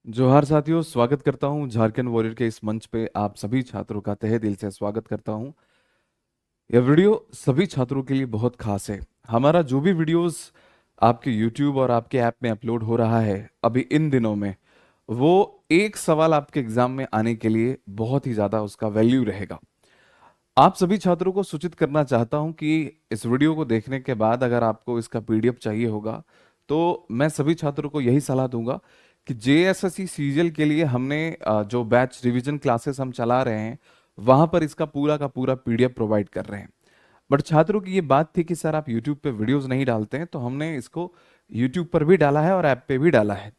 जोहार साथियों, स्वागत करता हूं झारखंड वॉरियर के इस मंच पे। आप सभी छात्रों का तहे दिल से स्वागत करता हूं। यह वीडियो सभी छात्रों के लिए बहुत खास है। हमारा जो भी वीडियोस आपके YouTube और आपके ऐप में अपलोड हो रहा है अभी इन दिनों में, वो एक सवाल आपके एग्जाम में आने के लिए बहुत ही ज्यादा उसका वैल्यू रहेगा। आप सभी छात्रों को सूचित करना चाहता हूं कि इस वीडियो को देखने के बाद अगर आपको इसका PDF चाहिए होगा तो मैं सभी छात्रों को यही सलाह दूंगा कि JSSC सीजीएल के लिए हमने जो बैच रिवीजन क्लासेस हम चला रहे हैं वहां पर इसका पूरा का पूरा PDF प्रोवाइड कर रहे हैं। बट छात्रों की ये बात थी कि सर आप YouTube पे वीडियोस नहीं डालते हैं, तो हमने इसको YouTube पर भी डाला है और ऐप पे भी डाला है।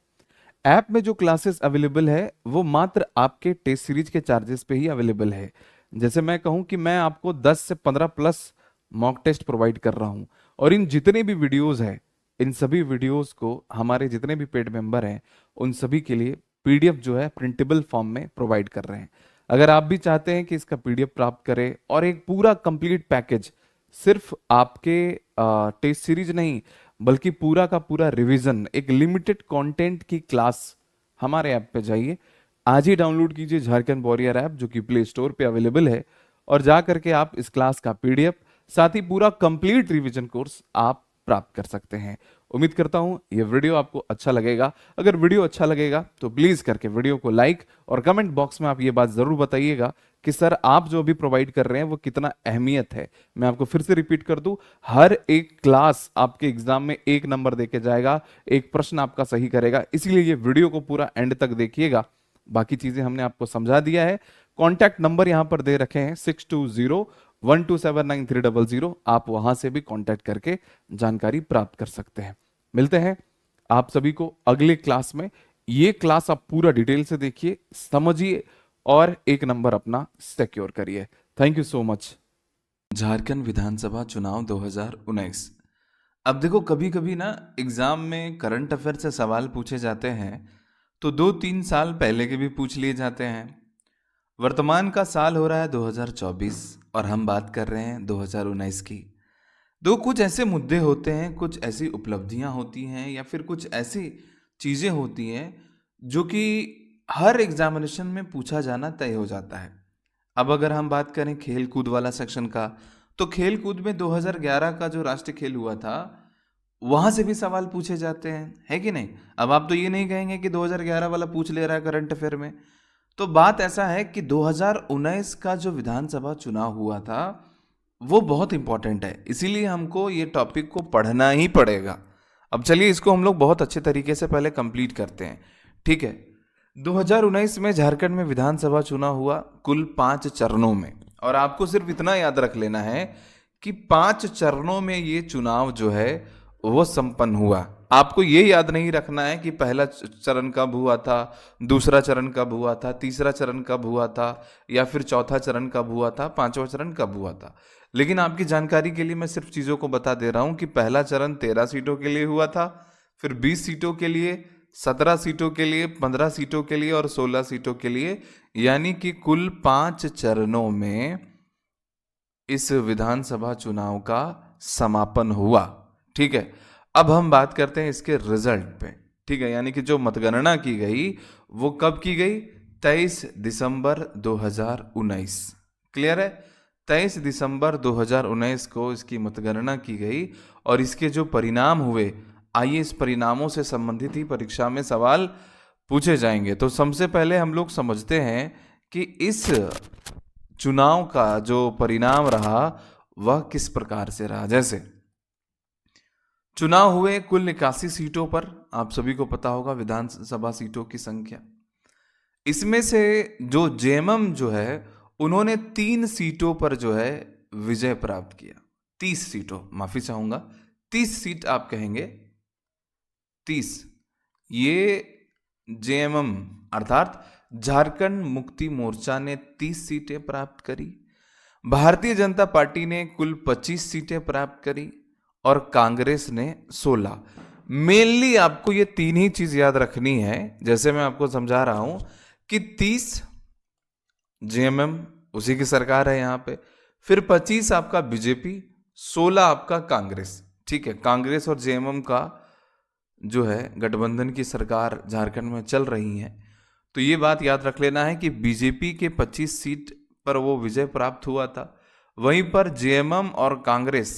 ऐप में जो क्लासेस अवेलेबल है वो मात्र आपके टेस्ट सीरीज के चार्जेस पे ही अवेलेबल है। जैसे मैं कहूं कि मैं आपको 10 से 15 प्लस मॉक टेस्ट प्रोवाइड कर रहा हूं, और इन जितने भी वीडियोस हैं इन सभी वीडियोस को हमारे जितने भी पेड मेंबर हैं उन सभी के लिए PDF जो है प्रिंटेबल फॉर्म में प्रोवाइड कर रहे हैं। अगर आप भी चाहते हैं कि इसका PDF प्राप्त करें और एक पूरा कंप्लीट पैकेज, सिर्फ आपके टेस्ट सीरीज नहीं बल्कि पूरा का पूरा रिवीजन, एक लिमिटेड कंटेंट की क्लास, हमारे ऐप पे जाइए, आज ही डाउनलोड कीजिए झारखंड वॉरियर ऐप जो कि प्ले स्टोर पे अवेलेबल है, और जा करके आप इस क्लास का PDF साथ ही पूरा कंप्लीट रिवीजन कोर्स आप प्राप्त कर सकते हैं। उम्मीद करता हूं ये वीडियो आपको अच्छा लगेगा। अगर वीडियो अच्छा लगेगा तो प्लीज करके वीडियो को लाइक और कमेंट बॉक्स में आप ये बात जरूर बताइएगा कि सर आप जो भी प्रोवाइड कर रहे हैं वो कितना अहमियत है। मैं आपको फिर से रिपीट कर दूं, हर एक क्लास आपके एग्जाम में 1 नंबर देके जाएगा, एक प्रश्न आपका सही करेगा, इसलिए ये वीडियो को पूरा एंड तक देखिएगा। बाकी चीजें हमने आपको समझा दिया है। कॉन्टैक्ट नंबर यहां पर दे रखे हैं 6201279300। आप वहां से भी कॉन्टैक्ट करके जानकारी प्राप्त कर सकते हैं। मिलते हैं आप सभी को अगले क्लास में। ये क्लास आप पूरा डिटेल से देखिए, समझिए और 1 नंबर अपना सिक्योर करिए। Thank you so much. Jharkhand विधानसभा चुनाव 2019। अब देखो, कभी कभी ना एग्जाम में करंट अफेयर से सवाल पूछे जाते हैं तो 2-3 साल पहले के भी पूछ लिए जाते हैं। वर्तमान का साल हो रहा है 2024 और हम बात कर रहे हैं 2019 की। दो कुछ ऐसे मुद्दे होते हैं, कुछ ऐसी उपलब्धियां होती हैं या फिर कुछ ऐसी चीजें होती हैं जो कि हर एग्जामिनेशन में पूछा जाना तय हो जाता है। अब अगर हम बात करें खेल कूद वाला सेक्शन का, तो खेल कूद में 2011 का जो राष्ट्रीय खेल हुआ था वहां से भी सवाल पूछे जाते हैं, है कि नहीं। अब आप तो ये नहीं कहेंगे कि 2011 वाला पूछ ले रहा है करंट अफेयर में। तो बात ऐसा है कि 2019 का जो विधानसभा चुनाव हुआ था वो बहुत इंपॉर्टेंट है, इसीलिए हमको ये टॉपिक को पढ़ना ही पड़ेगा। अब चलिए इसको हम लोग बहुत अच्छे तरीके से पहले कंप्लीट करते हैं, ठीक है। 2019 में झारखंड में विधानसभा चुनाव हुआ कुल 5 चरणों में, और आपको सिर्फ इतना याद रख लेना है कि 5 चरणों में ये चुनाव जो है वो संपन्न हुआ। आपको ये याद नहीं रखना है कि पहला चरण कब हुआ था, दूसरा चरण कब हुआ था, तीसरा चरण कब हुआ था, या फिर चौथा चरण कब हुआ था, पांचवा चरण कब हुआ था। लेकिन आपकी जानकारी के लिए मैं सिर्फ चीजों को बता दे रहा हूं कि पहला चरण 13 सीटों के लिए हुआ था, फिर 20 सीटों के लिए, 17 सीटों के लिए, 15 सीटों के लिए और 16 सीटों के लिए, यानी कि कुल 5 चरणों में इस विधानसभा चुनाव का समापन हुआ, ठीक है। अब हम बात करते हैं इसके रिजल्ट पे, ठीक है। यानी कि जो मतगणना की गई वो कब की गई, 23 दिसंबर 2019। क्लियर है, 23 दिसंबर 2019 को इसकी मतगणना की गई और इसके जो परिणाम हुए, आइए इस परिणामों से संबंधित ही परीक्षा में सवाल पूछे जाएंगे। तो सबसे पहले हम लोग समझते हैं कि इस चुनाव का जो परिणाम रहा वह किस प्रकार से रहा। जैसे चुनाव हुए कुल 81 सीटों पर, आप सभी को पता होगा विधानसभा सीटों की संख्या। इसमें से जो जेएमएम जो है उन्होंने 3 सीटों पर जो है विजय प्राप्त किया। 30 सीटों, माफी चाहूंगा, 30 सीट आप कहेंगे, 30। ये जेएमएम अर्थात झारखंड मुक्ति मोर्चा ने 30 सीटें प्राप्त करी, भारतीय जनता पार्टी ने कुल 25 सीटें प्राप्त करी और कांग्रेस ने 16। मेनली आपको ये तीन ही चीज याद रखनी है, जैसे मैं आपको समझा रहा हूं कि 30 जेएमएम उसी की सरकार है यहां पे, फिर 25 आपका बीजेपी, 16 आपका कांग्रेस, ठीक है। कांग्रेस और जेएमएम का जो है गठबंधन की सरकार झारखंड में चल रही है, तो ये बात याद रख लेना है कि बीजेपी के 25 सीट पर वो विजय प्राप्त हुआ था। वहीं पर जेएमएम और कांग्रेस,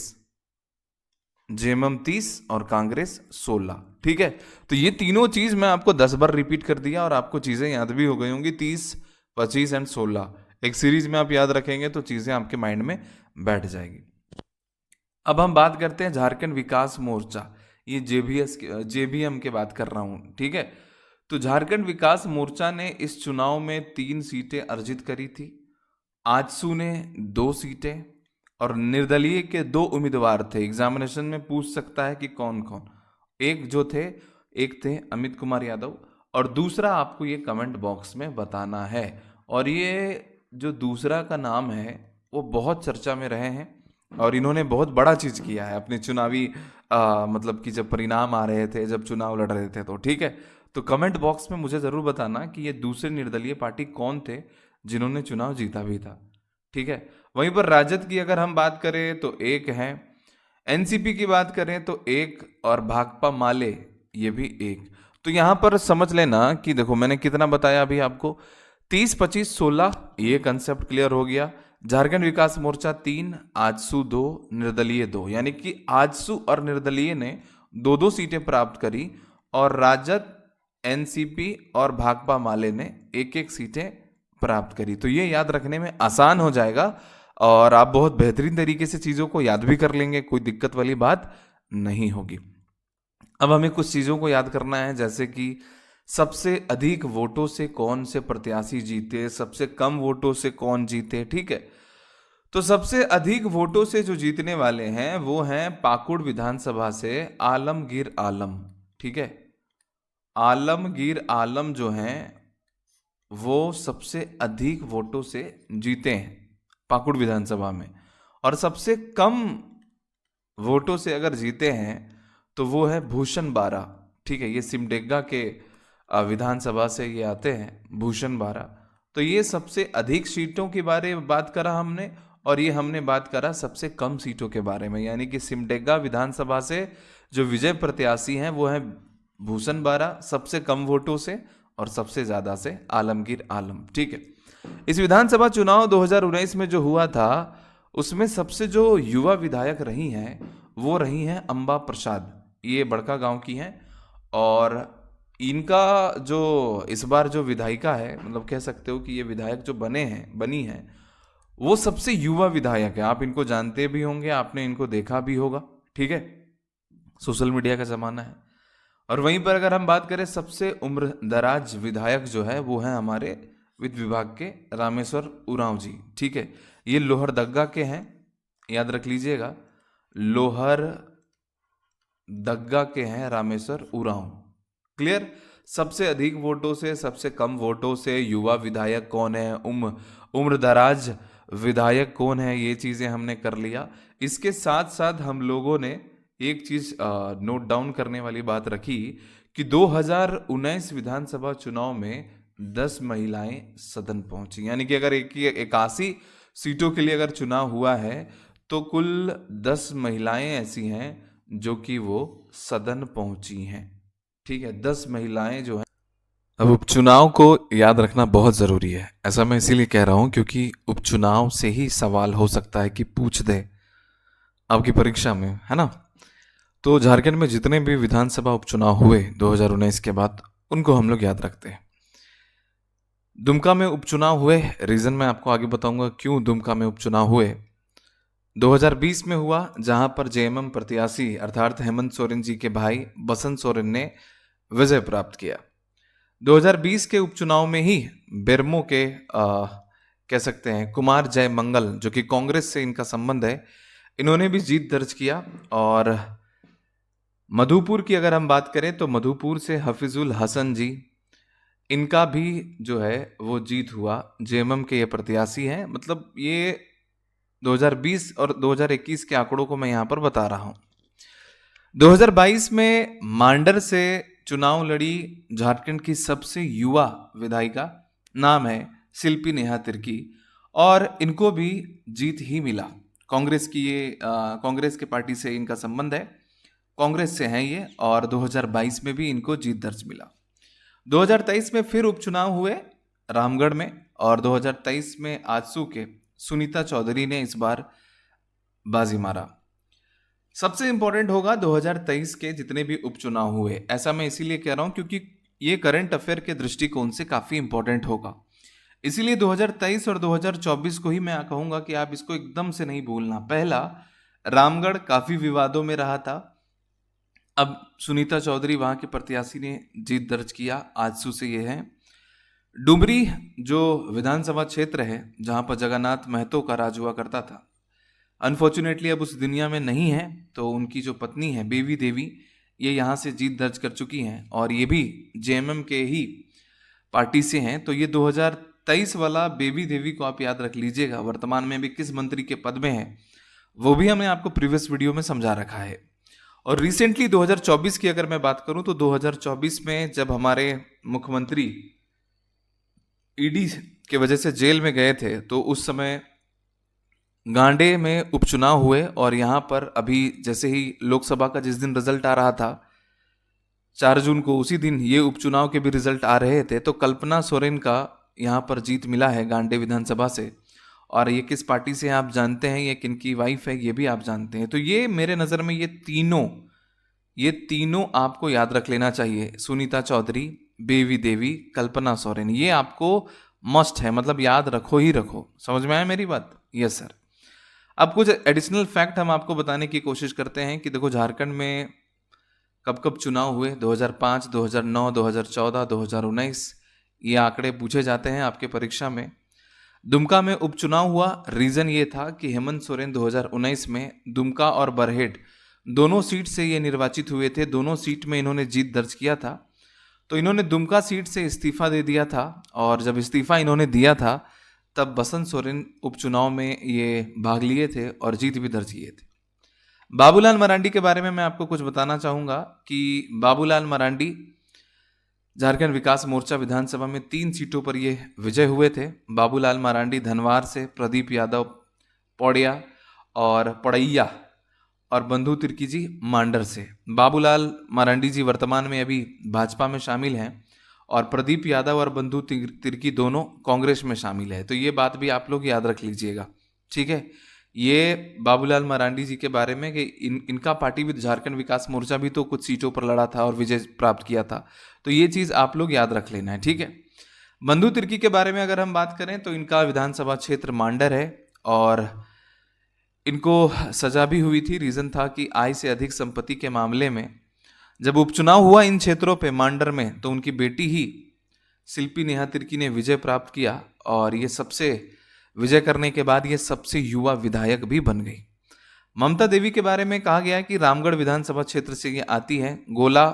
जेएमएम 30 और कांग्रेस 16। ठीक है, तो ये तीनों चीज मैं आपको 10 बार रिपीट कर दिया और आपको चीजें याद भी हो गई होंगी। 30, 25 एंड 16 एक सीरीज में आप याद रखेंगे तो चीजें आपके माइंड में बैठ जाएगी। अब हम बात करते हैं झारखंड विकास मोर्चा, ये जेबीएम के बात कर रहा हूं। ठीक है, तो झारखंड विकास मोर्चा ने इस चुनाव में 3 सीटें अर्जित करी थी। आजसू ने 2 सीटें और निर्दलीय के 2 उम्मीदवार थे। एग्जामिनेशन में पूछ सकता है कि कौन कौन। एक थे अमित कुमार यादव और दूसरा आपको ये कमेंट बॉक्स में बताना है। और ये जो दूसरा का नाम है वो बहुत चर्चा में रहे हैं और इन्होंने बहुत बड़ा चीज किया है अपने चुनावी मतलब कि जब परिणाम आ रहे थे, जब चुनाव लड़ रहे थे। तो ठीक है, तो कमेंट बॉक्स में मुझे जरूर बताना कि ये दूसरे निर्दलीय पार्टी कौन थे जिन्होंने चुनाव जीता भी था। ठीक है, वहीं पर राजद की अगर हम बात करें तो एक है, एनसीपी की बात करें तो एक, और भाकपा माले ये भी एक। तो यहां पर समझ लेना कि देखो मैंने कितना बताया अभी आपको, 30, 25, 16 ये कंसेप्ट क्लियर हो गया। झारखंड विकास मोर्चा 3, आजसू 2, निर्दलीय 2, यानी कि आजसू और निर्दलीय ने 2-2 सीटें प्राप्त करी और राजद, एनसीपी और भाकपा माले ने 1-1 सीटें प्राप्त करी। तो ये याद रखने में आसान हो जाएगा और आप बहुत बेहतरीन तरीके से चीजों को याद भी कर लेंगे, कोई दिक्कत वाली बात नहीं होगी। अब हमें कुछ चीजों को याद करना है, जैसे कि सबसे अधिक वोटों से कौन से प्रत्याशी जीते, सबसे कम वोटों से कौन जीते। ठीक है, तो सबसे अधिक वोटों से जो जीतने वाले हैं वो हैं पाकुड़ विधानसभा से आलमगीर आलम। ठीक है, आलमगीर आलम जो हैं वो सबसे अधिक वोटों से जीते हैं पाकुड़ विधानसभा में। और सबसे कम वोटों से अगर जीते हैं तो वो है भूषण बारा। ठीक है, ये सिमडेगा के विधानसभा से ये आते हैं, भूषण बारा। तो ये सबसे अधिक सीटों के बारे में बात करा हमने और ये हमने बात करा सबसे कम सीटों के बारे में, यानी कि सिमडेगा विधानसभा से जो विजय प्रत्याशी हैं वो है भूषण बारा सबसे कम वोटों से, और सबसे ज्यादा से आलमगीर आलम। ठीक है, इस विधानसभा चुनाव 2019 में जो हुआ था उसमें सबसे जो युवा विधायक रही हैं वो रही हैं अंबा प्रसाद। ये बड़का गांव की हैं और इनका जो इस बार जो विधायिका है, मतलब कह सकते हो कि ये विधायक जो बनी है वो सबसे युवा विधायक है। आप इनको जानते भी होंगे, आपने इनको देखा भी होगा। ठीक है, सोशल मीडिया का जमाना है। और वहीं पर अगर हम बात करें सबसे उम्र दराज विधायक जो है वो है हमारे वित्त विभाग के रामेश्वर उरांव जी। ठीक है, ये लोहरदग्गा के हैं, याद रख लीजिएगा, लोहरदग्गा के हैं रामेश्वर उरांव। क्लियर, सबसे अधिक वोटों से, सबसे कम वोटों से, युवा विधायक कौन है, उम्र दराज विधायक कौन है, ये चीजें हमने कर लिया। इसके साथ साथ हम लोगों ने एक चीज नोट डाउन करने वाली बात रखी कि 2019 विधानसभा चुनाव में 10 महिलाएं सदन पहुंची, यानी कि अगर 81 सीटों के लिए अगर चुनाव हुआ है तो कुल 10 महिलाएं ऐसी हैं जो कि वो सदन पहुंची हैं। ठीक है, 10 महिलाएं जो हैं। अब उपचुनाव को याद रखना बहुत जरूरी है, ऐसा मैं इसीलिए कह रहा हूं क्योंकि उपचुनाव से ही सवाल हो सकता है कि पूछ दे आपकी परीक्षा में, है ना। तो झारखंड में जितने भी विधानसभा उपचुनाव हुए 2019 के बाद उनको हम लोग याद रखते हैं। दुमका में उपचुनाव हुए, रीजन मैं आपको आगे बताऊंगा क्यों दुमका में उपचुनाव हुए। 2020 में हुआ जहां पर जेएमएम प्रत्याशी अर्थात हेमंत सोरेन जी के भाई बसंत सोरेन ने विजय प्राप्त किया। 2020 के उपचुनाव में ही बेरमो के कह सकते हैं कुमार जय मंगल, जो कि कांग्रेस से इनका संबंध है, इन्होंने भी जीत दर्ज किया। और मधुपुर की अगर हम बात करें तो मधुपुर से हफीजुल हसन जी, इनका भी जो है वो जीत हुआ। जेएमएम के ये प्रत्याशी हैं, मतलब ये 2020 और 2021 के आंकड़ों को मैं यहां पर बता रहा हूं। 2022 में मांडर से चुनाव लड़ी झारखंड की सबसे युवा विधायिका, नाम है शिल्पी नेहा तिर्की, और इनको भी जीत ही मिला। कांग्रेस की ये कांग्रेस के पार्टी से इनका संबंध है। कांग्रेस से हैं ये, और 2022 में भी इनको जीत दर्ज मिला। 2023 में फिर उपचुनाव हुए रामगढ़ में, और 2023 में आजसू के सुनीता चौधरी ने इस बार बाजी मारा। सबसे इंपॉर्टेंट होगा 2023 के जितने भी उपचुनाव हुए, ऐसा मैं इसीलिए कह रहा हूं क्योंकि ये करंट अफेयर के दृष्टिकोण से काफी इंपॉर्टेंट होगा। इसीलिए 2023 और 2024 को ही मैं कहूंगा कि आप इसको एकदम से नहीं भूलना। पहला, रामगढ़ काफी विवादों में रहा था। अब सुनीता चौधरी वहां के प्रत्याशी ने जीत दर्ज किया, आजसू से ये है। डुमरी जो विधानसभा क्षेत्र है जहां पर जगन्नाथ महतो का राज हुआ करता था, अनफॉर्चुनेटली अब उस दुनिया में नहीं है, तो उनकी जो पत्नी है बेबी देवी, ये यहाँ से जीत दर्ज कर चुकी हैं, और ये भी जेएमएम के ही पार्टी से हैं। तो ये 2023 वाला बेबी देवी को आप याद रख लीजिएगा। वर्तमान में भी किस मंत्री के पद में है वो भी हमने आपको प्रीवियस वीडियो में समझा रखा है। और रिसेंटली 2024 की अगर मैं बात करूं तो 2024 में जब हमारे मुख्यमंत्री ईडी के वजह से जेल में गए थे, तो उस समय गांडे में उपचुनाव हुए, और यहाँ पर अभी जैसे ही लोकसभा का जिस दिन रिजल्ट आ रहा था 4 जून को, उसी दिन ये उपचुनाव के भी रिजल्ट आ रहे थे। तो कल्पना सोरेन का यहाँ पर जीत मिला है गांडे विधानसभा से, और ये किस पार्टी से आप जानते हैं, ये किनकी वाइफ है ये भी आप जानते हैं। तो ये मेरे नज़र में ये तीनों आपको याद रख लेना चाहिए। सुनीता चौधरी, बेबी देवी, कल्पना सोरेन, ये आपको मस्ट है, मतलब याद रखो ही रखो। समझ में आया मेरी बात? Yes sir. अब कुछ एडिशनल फैक्ट हम आपको बताने की कोशिश करते हैं कि देखो झारखंड में कब कब चुनाव हुए। 2005, 2009, 2014, 2019 ये आंकड़े पूछे जाते हैं आपके परीक्षा में। दुमका में उपचुनाव हुआ, रीजन ये था कि हेमंत सोरेन 2019 में दुमका और बरहेट दोनों सीट से ये निर्वाचित हुए थे, दोनों सीट में इन्होंने जीत दर्ज किया था। तो इन्होंने दुमका सीट से इस्तीफा दे दिया था, और जब इस्तीफा इन्होंने दिया था तब बसंत सोरेन उपचुनाव में ये भाग लिए थे और जीत भी दर्ज किए थे। बाबूलाल मरांडी के बारे में मैं आपको कुछ बताना चाहूँगा कि बाबूलाल मरांडी झारखंड विकास मोर्चा विधानसभा में 3 सीटों पर ये विजय हुए थे। बाबूलाल मरांडी धनवार से, प्रदीप यादव पौड़िया और पड़ैया, और बंधु तिर्की जी मांडर से। बाबूलाल मरांडी जी वर्तमान में अभी भाजपा में शामिल हैं, और प्रदीप यादव और बंधु तिर्की दोनों कांग्रेस में शामिल है। तो ये बात भी आप लोग याद रख लीजिएगा, ठीक है। ये बाबूलाल मरांडी जी के बारे में कि इनका पार्टी भी झारखंड विकास मोर्चा भी तो कुछ सीटों पर लड़ा था और विजय प्राप्त किया था। तो ये चीज़ आप लोग याद रख लेना है, ठीक है। बंधु तिर्की के बारे में अगर हम बात करें तो इनका विधानसभा क्षेत्र मांडर है, और इनको सजा भी हुई थी। रीज़न था कि आय से अधिक संपत्ति के मामले में जब उपचुनाव हुआ इन क्षेत्रों पे मांडर में, तो उनकी बेटी ही शिल्पी नेहा तिर्की ने विजय प्राप्त किया, और ये सबसे विजय करने के बाद ये सबसे युवा विधायक भी बन गई। ममता देवी के बारे में कहा गया कि रामगढ़ विधानसभा क्षेत्र से ये आती है। गोला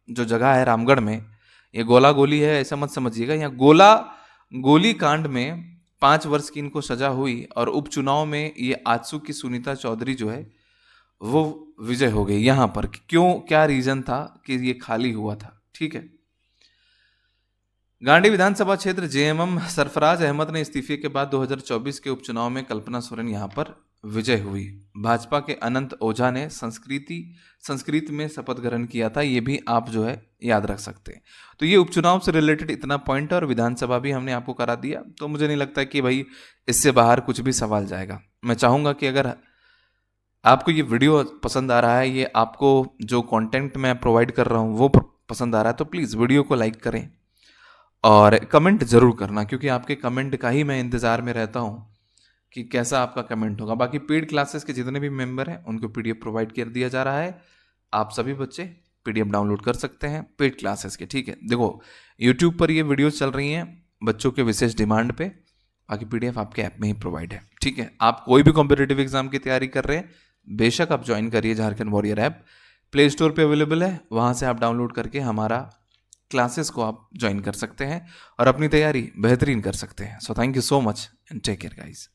जो जगह है रामगढ़ में, ये गोला गोली है ऐसा मत समझिएगा। यहाँ गोला गोली कांड में 5 वर्ष की इनको सजा हुई, और उपचुनाव में ये आजसू की सुनीता चौधरी जो है वो विजय हो गई। यहाँ पर क्यों, क्या रीजन था कि ये खाली हुआ था, ठीक है। गांडी विधानसभा क्षेत्र जेएमएम सरफराज अहमद ने इस्तीफे के बाद 2024 के उपचुनाव में कल्पना सोरेन यहाँ पर विजय हुई। भाजपा के अनंत ओझा ने संस्कृत में शपथ ग्रहण किया था, ये भी आप जो है याद रख सकते हैं। तो ये उपचुनाव से रिलेटेड इतना पॉइंट है, और विधानसभा भी हमने आपको करा दिया। तो मुझे नहीं लगता कि भाई इससे बाहर कुछ भी सवाल जाएगा। मैं चाहूँगा कि अगर आपको ये वीडियो पसंद आ रहा है, ये आपको जो कंटेंट मैं प्रोवाइड कर रहा हूँ वो पसंद आ रहा है, तो प्लीज़ वीडियो को लाइक करें और कमेंट ज़रूर करना, क्योंकि आपके कमेंट का ही मैं इंतज़ार में रहता हूँ कि कैसा आपका कमेंट होगा। बाकी पेड क्लासेस के जितने भी मेंबर हैं उनको पीडीएफ प्रोवाइड कर दिया जा रहा है। आप सभी बच्चे पीडीएफ डाउनलोड कर सकते हैं पेड क्लासेस के, ठीक है। देखो यूट्यूब पर ये वीडियोस चल रही हैं बच्चों के विशेष डिमांड पे, बाकी पीडीएफ आपके ऐप में ही प्रोवाइड है, ठीक है। आप कोई भी कॉम्पिटिटिव एग्जाम की तैयारी कर रहे हैं, बेशक आप ज्वाइन करिए Jharkhand warrior app, play store पे अवेलेबल है, वहाँ से आप डाउनलोड करके हमारा क्लासेस को आप ज्वाइन कर सकते हैं और अपनी तैयारी बेहतरीन कर सकते हैं। So thank you so much and take care guys.